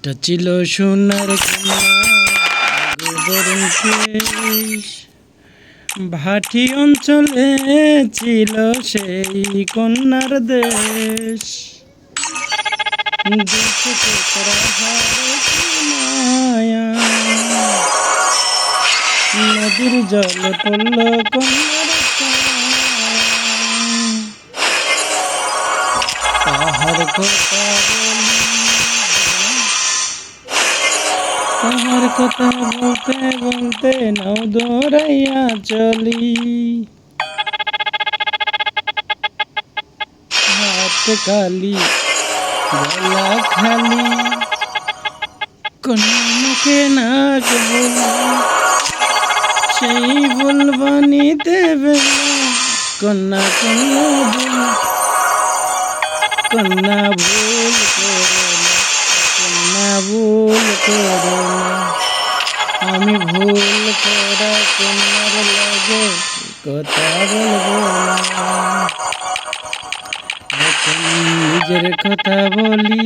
একটা ছিল সোনার কন্যা গোবরণ কেশ, ভাটি অঞ্চলে ছিল সেই কন্যার দেশ। দেশে তোরা হারে কি মায়া, নদীর জলে পড়ল কন্যার ছায়া। তাহার কথা বলি, তাহার কথা বলতে বলতে নাও দৌড়াইয়া চলি। হাত কালি গলা খালি, কন্যাকে নাক বলি, সেই বলবানিতে বেলা কন্যা কন্যা বলি। কন্যা ভুল করো না, কন্যা ভুল করো না, আমি ভুল করা কন্যার লাগে কথা বলবো না। এখন নিজের কথা বলি,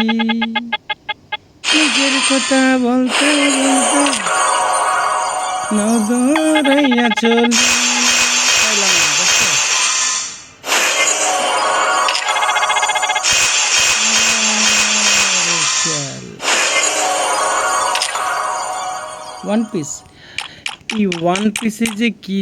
নিজের কথা বলতে বলতে নাও দৌড়াইয়া চলি। ওয়ান পিস, এই ওয়ান পিসে যে কি